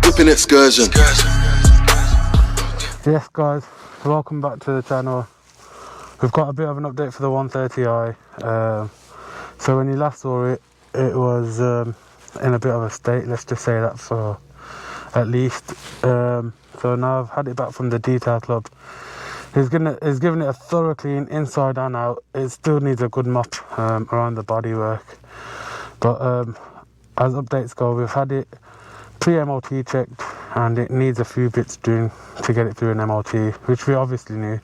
Whipping excursion. Yes guys, welcome back to the channel. We've got a bit of an update for the 130i. So when you last saw it, it was in a bit of a state, let's just say that for at least. So now I've had it back from the detail club. He's given it a thorough clean inside and out. It still needs a good mop around the bodywork. But as updates go, we've had it pre-MOT checked and it needs a few bits doing to get it through an MOT, which we obviously knew.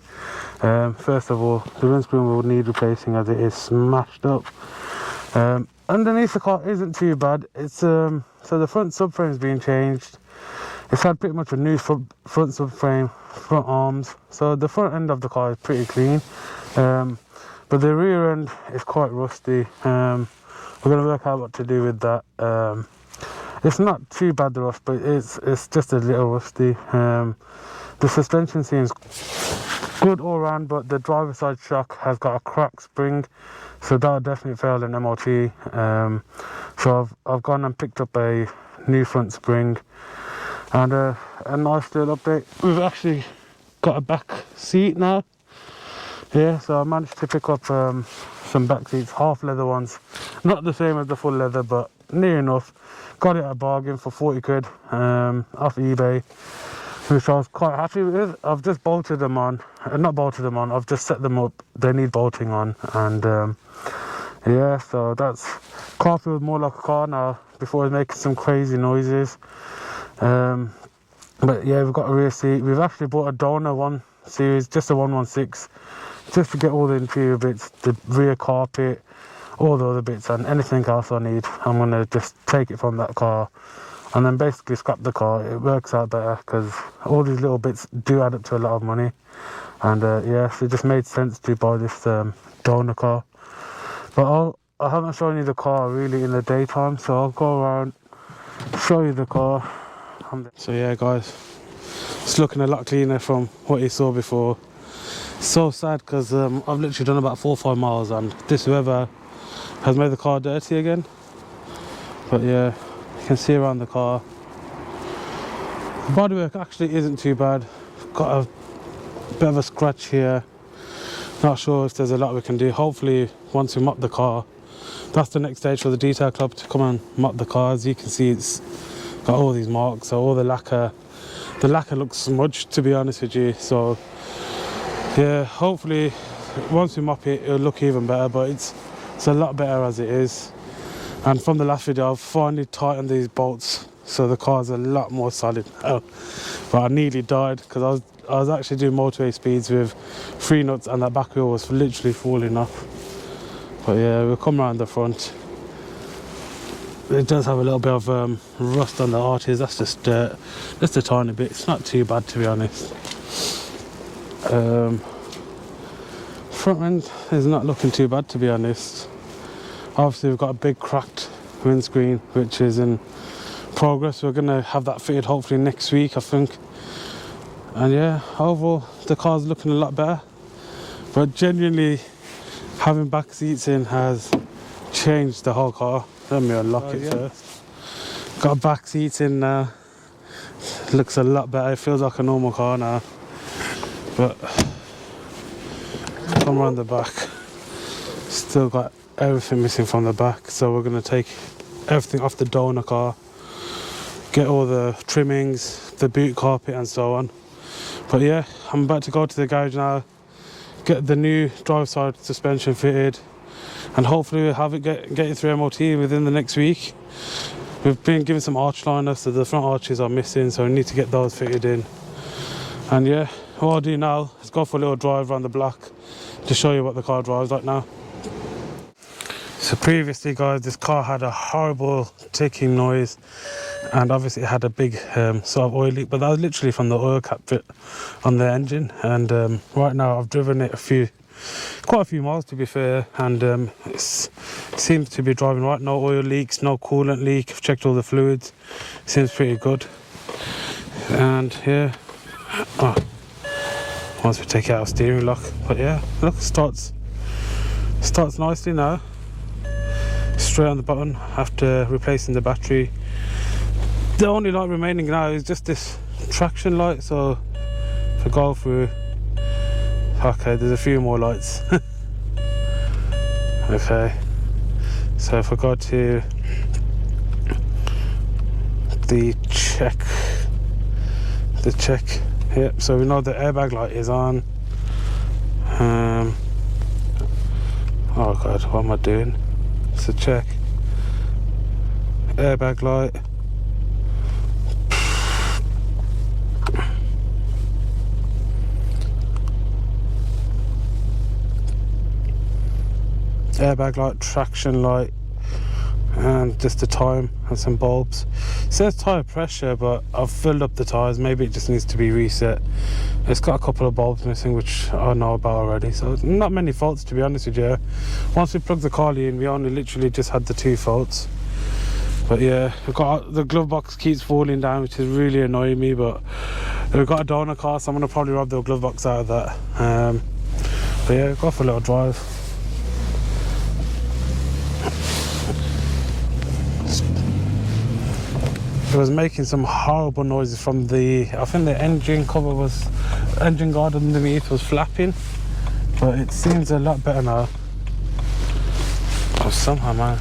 First of all, the windscreen will need replacing as it is smashed up. Underneath the car isn't too bad. It's so the front subframe's been changed. It's had pretty much a new front subframe, front arms, so the front end of the car is pretty clean, but the rear end is quite rusty. We're going to work out what to do with that. It's not too bad, the rust, but it's just a little rusty. The suspension seems good all round, but the driver's side shock has got a cracked spring, so that'll definitely fail an MOT. So I've gone and picked up a new front spring. And a nice little update, we've actually got a back seat now. Yeah, so I managed to pick up some back seats, half leather ones. Not the same as the full leather, but near enough. Got it at a bargain for 40 quid off eBay, which I was quite happy with. I've just bolted them on, not bolted them on, I've just set them up. They need bolting on, and yeah, so that's, car feels more like a car now. Before it was making some crazy noises. But yeah, we've got a rear seat. We've actually bought a Donor 1 Series, just a 116, just to get all the interior bits, the rear carpet, all the other bits, and anything else I need. I'm gonna just take it from that car and then basically scrap the car. It works out better because all these little bits do add up to a lot of money. And yeah, so it just made sense to buy this Donor car. But I haven't shown you the car really in the daytime, so I'll go around, show you the car. So yeah guys, it's looking a lot cleaner from what you saw before. So sad because I've literally done about 4 or 5 miles and this weather has made the car dirty again. But yeah, you can see around the car. The bodywork actually isn't too bad. Got a bit of a scratch here. Not sure if there's a lot we can do. Hopefully once we mop the car, that's the next stage for the detail club, to come and mop the car. As you can see, it's got all these marks, so all the lacquer looks smudged, to be honest with you. So yeah, hopefully once we mop it, it'll look even better, but it's a lot better as it is. And from the last video, I've finally tightened these bolts, so the car's a lot more solid now. But I nearly died because I was actually doing motorway speeds with 3 nuts and that back wheel was literally falling off. But yeah, we'll come around the front. It does have a little bit of rust on the arches. That's just dirt, just a tiny bit. It's not too bad, to be honest. Front end is not looking too bad, to be honest. Obviously we've got a big cracked windscreen which is in progress. We're going to have that fitted hopefully next week, I think. And yeah, overall the car's looking a lot better, but genuinely having back seats in has changed the whole car. Let me unlock it first. Got back seats in now. Looks a lot better. It feels like a normal car now. But come around the back, still got everything missing from the back. So we're going to take everything off the Donor car, get all the trimmings, the boot carpet and so on. But yeah, I'm about to go to the garage now, get the new drive side suspension fitted, and hopefully we'll have it get it through MOT within the next week. We've been given some arch liners, so the front arches are missing, so we need to get those fitted in. And yeah, what I'll do now is go for a little drive around the block to show you what the car drives like now. So previously guys, this car had a horrible ticking noise, and obviously it had a big sort of oil leak, but that was literally from the oil cap bit on the engine. And right now I've driven it quite a few miles, to be fair, and it seems to be driving right. No oil leaks, no coolant leak. I've checked all the fluids, seems pretty good. And yeah, once we take out our steering lock, but yeah, look, starts nicely now. Straight on the button after replacing the battery. The only light remaining now is just this traction light, so if I go through, okay, there's a few more lights. Okay, so if I go to the check, yep, so we know the airbag light is on. Oh god, what am I doing? It's a check. Airbag light. Airbag light, traction light, and just the time and some bulbs. It says tyre pressure, but I've filled up the tyres. Maybe it just needs to be reset. It's got a couple of bulbs missing, which I know about already, so not many faults, to be honest with you. Once we plugged the Carly in, we only literally just had the 2 faults. But yeah, we've got the glove box keeps falling down, which is really annoying me, but we've got a donor car, so I'm going to probably rob the glove box out of that. But yeah, go for a little drive. It was making some horrible noises from the, I think the engine guard underneath was flapping, but it seems a lot better now. Oh, somehow, man.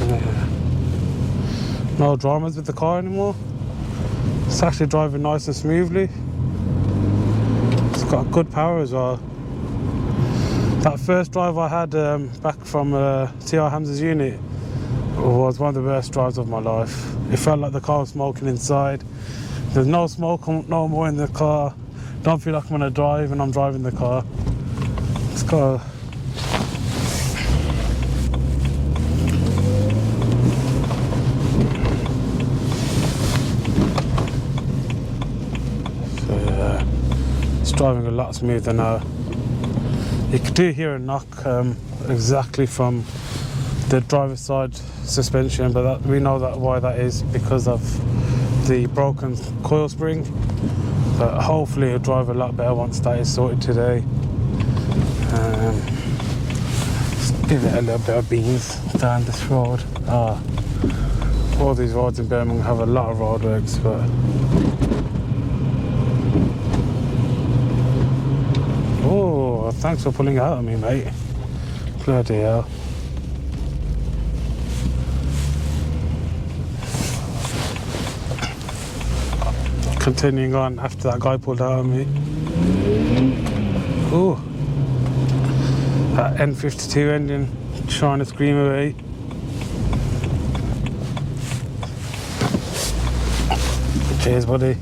Yeah. No dramas with the car anymore. It's actually driving nice and smoothly. It's got good power as well. That first drive I had back from TR Hamza's unit was one of the worst drives of my life. It felt like the car was smoking inside. There's no smoke no more in the car. Don't feel like I'm gonna drive and I'm driving the car. It's got so yeah, it's driving a lot smoother now. You do hear a knock exactly from the driver's side suspension, but we know that why that is, because of the broken coil spring. But hopefully it'll drive a lot better once that is sorted today. Just give it a little bit of beans down this road. All these roads in Birmingham have a lot of roadworks, but oh, thanks for pulling out on me, mate. Bloody hell. Continuing on after that guy pulled out on me. Ooh. That N52 engine trying to scream away. Cheers, buddy.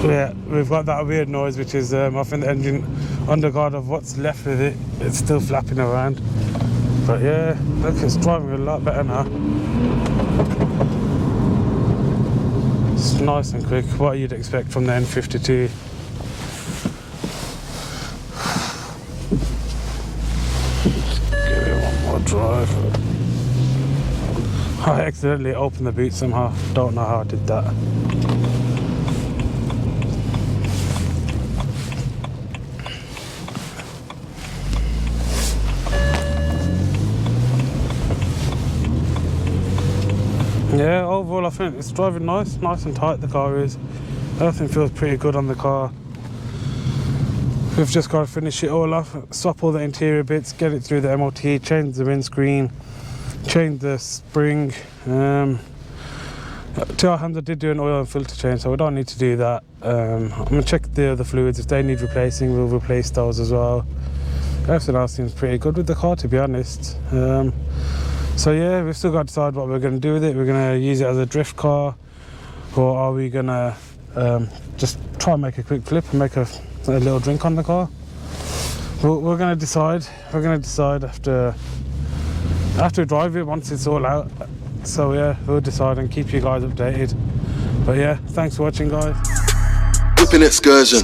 Yeah, we've got that weird noise, which is I think the engine underguard of what's left of it, it's still flapping around. But yeah, look, it's driving a lot better now. It's nice and quick, what you'd expect from the N52. Give it one more drive. I accidentally opened the boot somehow, don't know how I did that. Yeah, overall I think it's driving nice and tight, the car is. Everything feels pretty good on the car. We've just got to finish it all off, swap all the interior bits, get it through the MOT, change the windscreen, change the spring. TR Hamza did do an oil and filter change, so we don't need to do that. I'm going to check the other fluids. If they need replacing, we'll replace those as well. Everything else seems pretty good with the car, to be honest. So yeah, we've still got to decide what we're going to do with it. We're going to use it as a drift car, or are we going to just try and make a quick flip and make a little drink on the car? We're going to decide. We're going to decide after we drive it, once it's all out. So yeah, we'll decide and keep you guys updated. But yeah, thanks for watching, guys. Whipping excursion.